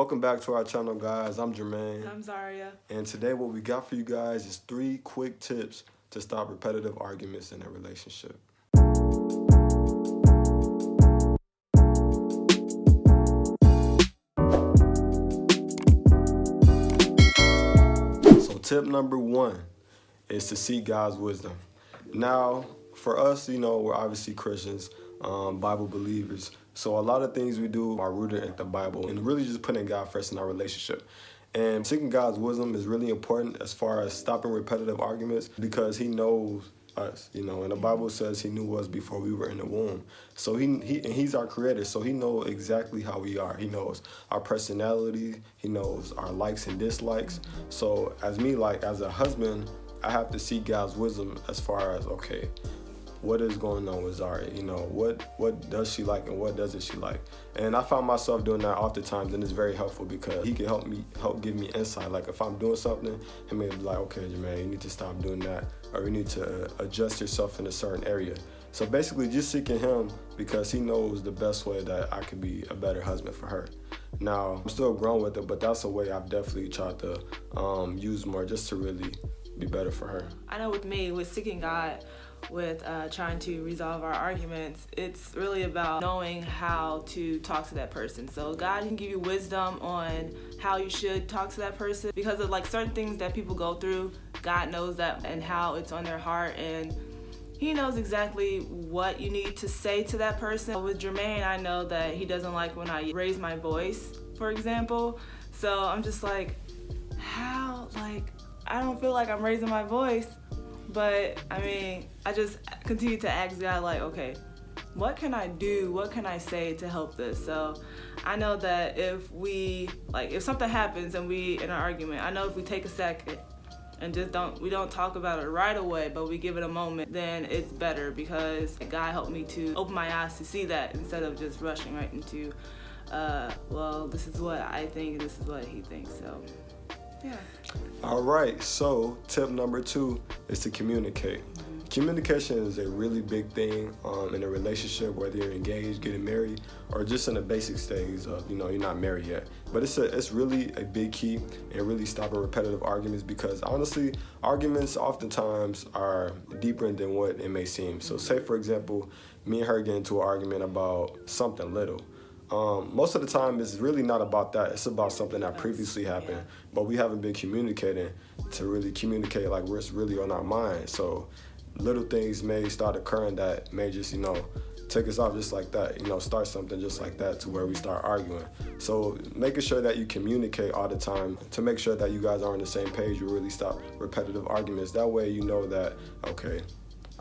Welcome back to our channel, guys. I'm Jermaine. I'm Zaria. And today what we got for you guys is 3 quick tips to stop repetitive arguments in a relationship. So tip number 1 is to seek God's wisdom. Now, for us, we're obviously Christians, Bible believers. So a lot of things we do are rooted in the Bible and really just putting God first in our relationship. And seeking God's wisdom is really important as far as stopping repetitive arguments because He knows us, and the Bible says He knew us before we were in the womb. So He's our creator, so He knows exactly how we are. He knows our personality. He knows our likes and dislikes. So as a husband, I have to seek God's wisdom as far as, okay, what is going on with Zaria? What does she like and what doesn't she like? And I found myself doing that oftentimes, and it's very helpful because he can help give me insight. Like if I'm doing something, he may be like, okay, Jermaine, you need to stop doing that, or you need to adjust yourself in a certain area. So basically just seeking him because he knows the best way that I can be a better husband for her. Now, I'm still growing with it, but that's a way I've definitely tried to use more just to really be better for her. I know with me, with seeking God, with trying to resolve our arguments, it's really about knowing how to talk to that person. So God can give you wisdom on how you should talk to that person because of certain things that people go through. God knows that and how it's on their heart, and He knows exactly what you need to say to that person. With Jermaine, I know that he doesn't like when I raise my voice, for example. So I'm just like, how? I don't feel like I'm raising my voice. But I just continue to ask God, okay, what can I do? What can I say to help this? So I know that if something happens and we in an argument, I know if we take a second and we don't talk about it right away, but we give it a moment, then it's better because God helped me to open my eyes to see that instead of just rushing right into, this is what I think and this is what he thinks. So, yeah. All right, so tip number 2 is to communicate. Communication is a really big thing in a relationship, whether you're engaged, getting married, or just in the basic stage of, you're not married yet. But it's really a big key in really stopping repetitive arguments because honestly, arguments oftentimes are deeper than what it may seem. So say, for example, me and her get into an argument about something little. Most of the time, it's really not about that. It's about something that previously happened, but we haven't been communicating to really communicate where it's really on our mind. So little things may start occurring that may just, take us off just like that, start something just like that to where we start arguing. So making sure that you communicate all the time to make sure that you guys are on the same page, you really stop repetitive arguments. That way you know that, okay,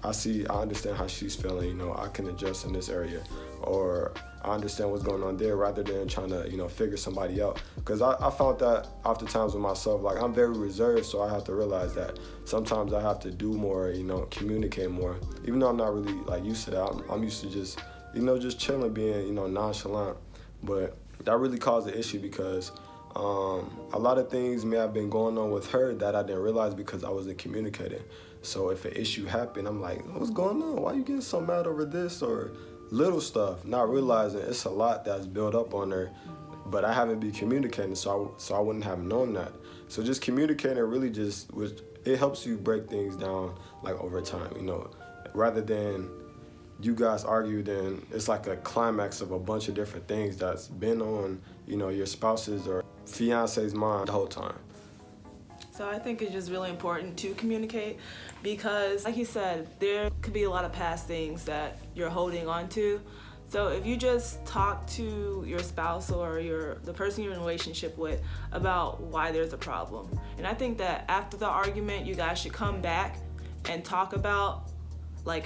I understand how she's feeling, I can adjust in this area, or I understand what's going on there rather than trying to, figure somebody out. Because I found that oftentimes with myself, I'm very reserved, so I have to realize that sometimes I have to do more, communicate more. Even though I'm not really used to that, I'm used to just, just chilling, being, nonchalant. But that really caused the issue because a lot of things may have been going on with her that I didn't realize because I wasn't communicating. So if an issue happened, I'm like, what's going on? Why are you getting so mad over this? Or little stuff, not realizing it's a lot that's built up on her, but I haven't been communicating, so I wouldn't have known that. So just communicating really it helps you break things down over time, rather than you guys argue, then it's like a climax of a bunch of different things that's been on, your spouse's or fiance's mind the whole time. So I think it's just really important to communicate because, like you said, there could be a lot of past things that you're holding on to. So if you just talk to your spouse or the person you're in a relationship with about why there's a problem. And I think that after the argument, you guys should come back and talk about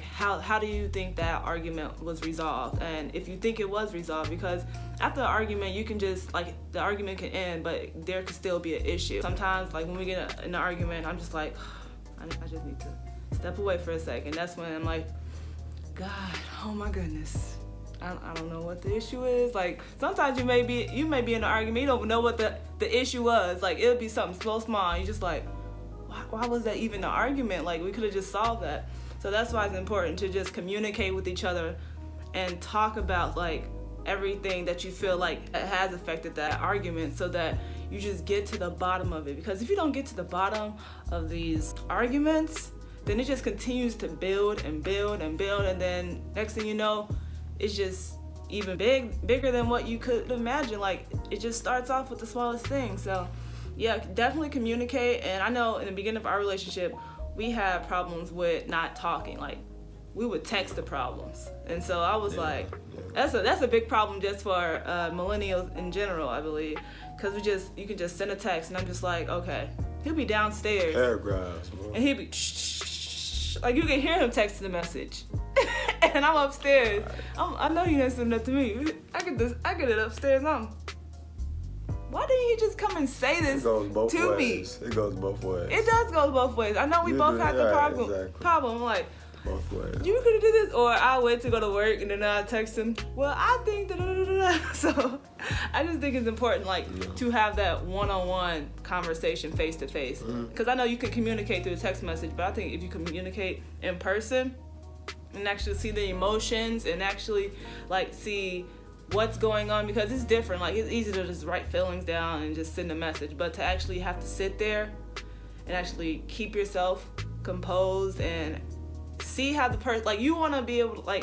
how do you think that argument was resolved, and if you think it was resolved, because after the argument you can just the argument can end, but there could still be an issue. Sometimes when we get in an argument, I'm just I just need to step away for a second. That's when I'm like, God, oh my goodness, I don't know what the issue is. Sometimes you may be in an argument, you don't know what the issue was. It'll be something so small, you just why was that even an argument? We could have just solved that. So that's why it's important to just communicate with each other and talk about everything that you feel like has affected that argument, so that you just get to the bottom of it. Because if you don't get to the bottom of these arguments, then it just continues to build and build and build, and then next thing you know, it's just even bigger than what you could imagine. Like, it just starts off with the smallest thing. So yeah, definitely communicate. And I know in the beginning of our relationship, we had problems with not talking. Like, we would text the problems, and so I was that's a big problem just for millennials in general, I believe, because you can just send a text, and I'm just like, okay, he'll be downstairs, paragraphs, bro. And he'll be like, you can hear him texting the message, and I'm upstairs. I know he didn't send that to me. I get it upstairs. Why didn't he just come and say this to me? It goes both ways. It does go both ways. I know we both have the problem. I'm like, both ways. You could have did this, or I wait to go to work and then I text him. Well, I think that. So I just think it's important, to have that one-on-one conversation, face to face. Because I know you can communicate through a text message, but I think if you communicate in person and actually see the emotions and actually see what's going on, because it's different. Like, it's easy to just write feelings down and just send a message, but to actually have to sit there and actually keep yourself composed and see how the person, you want to be able to,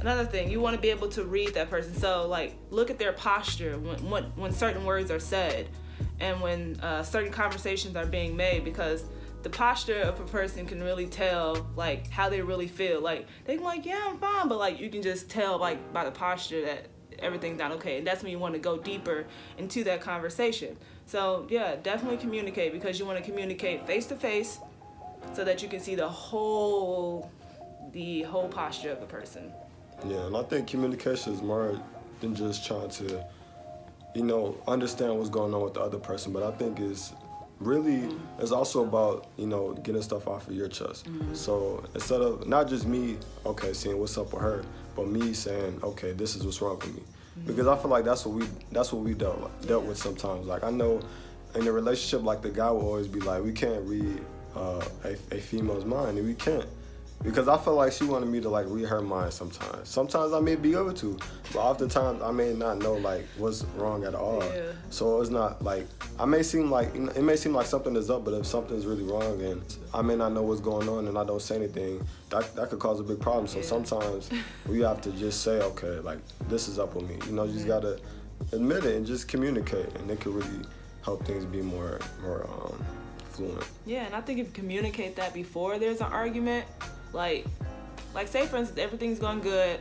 another thing, you want to be able to read that person. So, look at their posture when certain words are said and when certain conversations are being made, because the posture of a person can really tell, how they really feel. They can yeah, I'm fine, but, you can just tell, by the posture that everything's not okay. And that's when you want to go deeper into that conversation. So, yeah, definitely communicate, because you want to communicate face to face, so that you can see the whole posture of the person. Yeah, and I think communication is more than just trying to, understand what's going on with the other person, but I think it's also about, getting stuff off of your chest. So instead of not just me, seeing what's up with her, but me saying, okay, this is what's wrong with me. Because I feel like that's what we dealt with sometimes. I know in a relationship, the guy will always be like, we can't read a female's mind, and we can't, because I feel like she wanted me to read her mind sometimes. Sometimes I may be able to, but oftentimes I may not know what's wrong at all. Yeah. So it's not it may seem like something is up, but if something's really wrong and I may not know what's going on and I don't say anything, that could cause a big problem. So sometimes we have to just say, okay, this is up with me. You just gotta admit it and just communicate, and it could really help things be more fluent. Yeah, and I think if you communicate that before there's an argument, say for instance, everything's going good,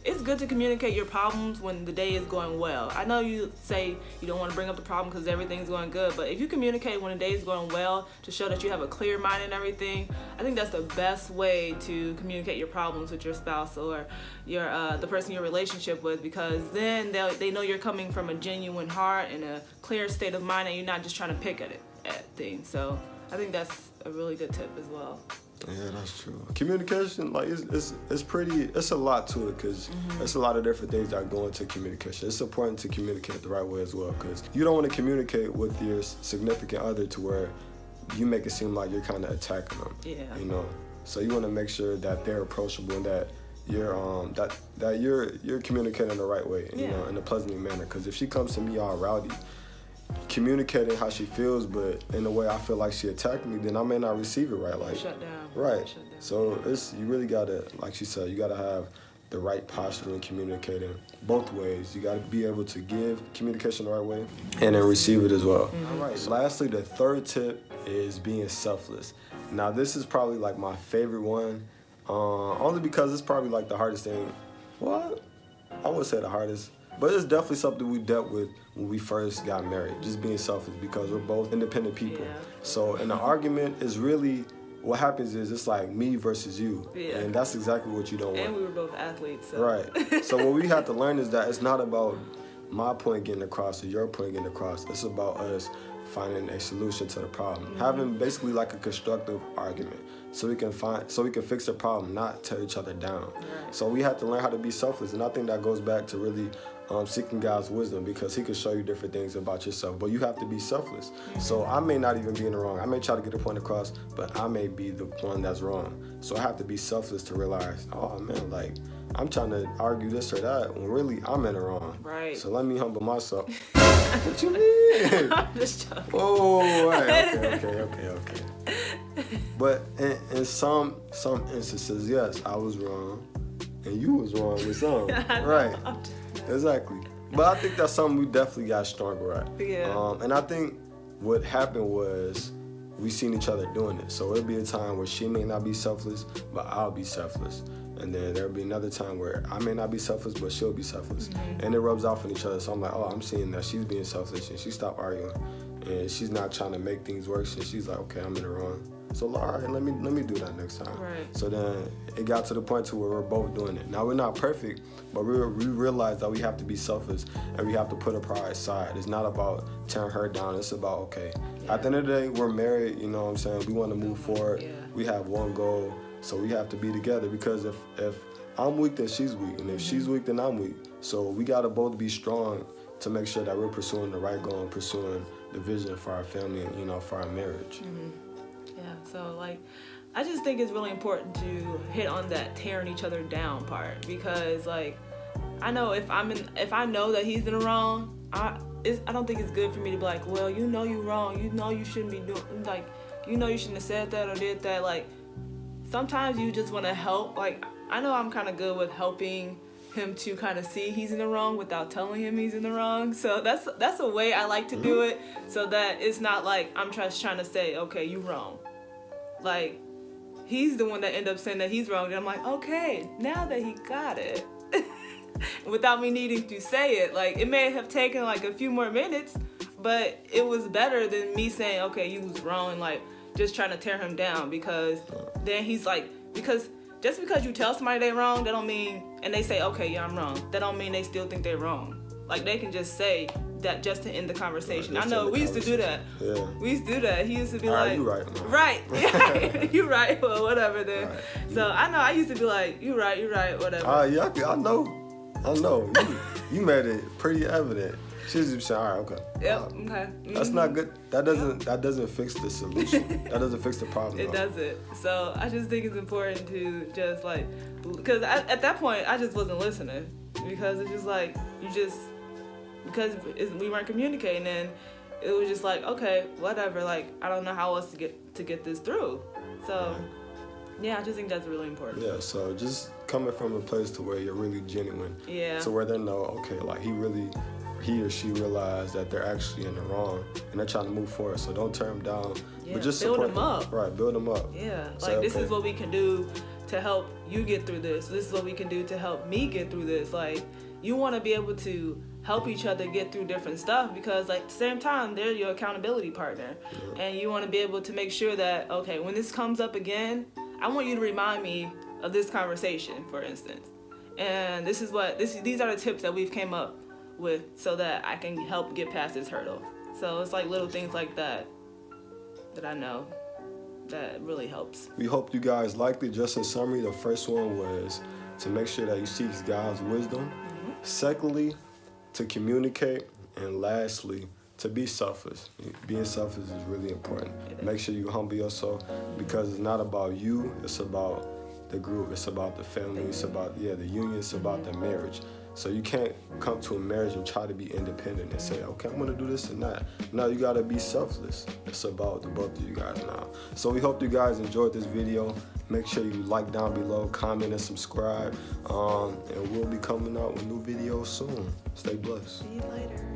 it's good to communicate your problems when the day is going well. I know you say you don't want to bring up the problem because everything's going good, but if you communicate when the day is going well to show that you have a clear mind and everything, I think that's the best way to communicate your problems with your spouse or your the person you're in a relationship with, because then they know you're coming from a genuine heart and a clear state of mind, and you're not just trying to pick at things. So I think that's a really good tip as well. Yeah, that's true. Communication, it's a lot to it, because it's a lot of different things that go into communication. It's important to communicate the right way as well, because you don't want to communicate with your significant other to where you make it seem like you're kind of attacking them. Yeah. So you want to make sure that they're approachable and that you're communicating the right way, in a pleasant manner. Because if she comes to me all rowdy, communicating how she feels, but in a way I feel like she attacked me, then I may not receive it right. Shut down. Right. So you really gotta, like she said, you gotta have the right posture in communicating both ways. You gotta be able to give communication the right way and then receive it as well. All right. So lastly, the third tip is being selfless. Now this is probably my favorite one, only because it's probably the hardest thing. Well, I wouldn't say the hardest, but it's definitely something we dealt with when we first got married, just being selfish, because we're both independent people. Yeah. So in an argument is really, what happens is it's me versus you. Yeah. And that's exactly what you don't want. And we were both athletes. So. Right. So what we have to learn is that it's not about my point getting across or your point getting across. It's about us finding a solution to the problem. Having basically a constructive argument. So we can fix the problem, not tear each other down. Right. So we have to learn how to be selfless, and I think that goes back to really seeking God's wisdom, because He can show you different things about yourself, but you have to be selfless. So I may not even be in the wrong. I may try to get a point across, but I may be the one that's wrong. So I have to be selfless to realize, oh man, I'm trying to argue this or that when really I'm in the wrong. Right. So let me humble myself. What you mean? I'm just joking. Oh, right. Okay. But in some instances, yes, I was wrong, and you was wrong with some. Right. Exactly. But I think that's something we definitely got stronger at. Yeah. And I think what happened was we seen each other doing it. So it'll be a time where she may not be selfless, but I'll be selfless. And then there'll be another time where I may not be selfless, but she'll be selfless. And it rubs off on each other. So I'm like, oh, I'm seeing that she's being selfish, and she stopped arguing. And she's not trying to make things worse, and she's like, okay, I'm in the wrong. So all right, let me do that next time. Right. So then it got to the point to where we're both doing it. Now we're not perfect, but we realize that we have to be selfless and we have to put our pride aside. It's not about tearing her down. It's about, okay, at the end of the day, we're married. You know what I'm saying? We want to move forward. Yeah. We have one goal, so we have to be together. Because if I'm weak, then she's weak, and if she's weak, then I'm weak. So we gotta both be strong to make sure that we're pursuing the right goal and pursuing the vision for our family and for our marriage. Yeah, so like I just think it's really important to hit on that tearing each other down part, because like I know if I know that he's in the wrong, I don't think it's good for me to be like, well, you know you're wrong, you know you shouldn't be doing, like, you know you shouldn't have said that or did that. Like sometimes you just want to help. Like I know I'm kind of good with helping him to kind of see he's in the wrong without telling him he's in the wrong. So that's a way I like to do it, so that it's not like I'm just trying to say, okay, you wrong. Like he's the one that ended up saying that he's wrong, and I'm like, okay, now that he got it, without me needing to say it. Like it may have taken like a few more minutes, but it was better than me saying, okay, you was wrong, and like just trying to tear him down. Because then he's like, because just because you tell somebody they're wrong, that don't mean, and they say, okay, yeah, I'm wrong, that don't mean they still think they're wrong. Like they can just say that just to end the conversation. I know we used to do that. Yeah. We used to do that. He used to be All like, you right, you right, well, whatever then. Right. So I know I used to be like, you right, whatever. Yeah, I know. You made it pretty evident. She's just saying, all right, okay. Yep. Okay. Mm-hmm. That's not good. That doesn't fix the solution. That doesn't fix the problem. It doesn't. So I just think it's important to just like, because at that point I just wasn't listening, because it's just like because we weren't communicating, and it was just like, okay, whatever. Like I don't know how else to get this through. So yeah, I just think that's really important. Yeah. So just coming from a place to where you're really genuine. Yeah. To where they know, okay, like he or she realized that they're actually in the wrong, and they're trying to move forward. So don't tear them down, but just build support them up. Right, build them up. Yeah, Say, like this okay. is what we can do to help you get through this. This is what we can do to help me get through this. Like you want to be able to help each other get through different stuff, because like at the same time they're your accountability partner, and you want to be able to make sure that, okay, when this comes up again, I want you to remind me of this conversation, for instance. And these are the tips that we've came up with, so that I can help get past this hurdle. So it's like little things like that I know that really helps. We hope you guys liked it. Just in summary, the first one was to make sure that you seek God's wisdom. Secondly, to communicate. And lastly, to be selfless. Being selfless is really important. Make sure you humble yourself, because it's not about you, it's about the group, it's about the family, it's about the union, it's about the marriage. So you can't come to a marriage and try to be independent and say, okay, I'm gonna do this and that. No, you gotta be selfless. It's about the both of you guys now. So we hope you guys enjoyed this video. Make sure you like down below, comment, and subscribe. And we'll be coming out with new videos soon. Stay blessed. See you later.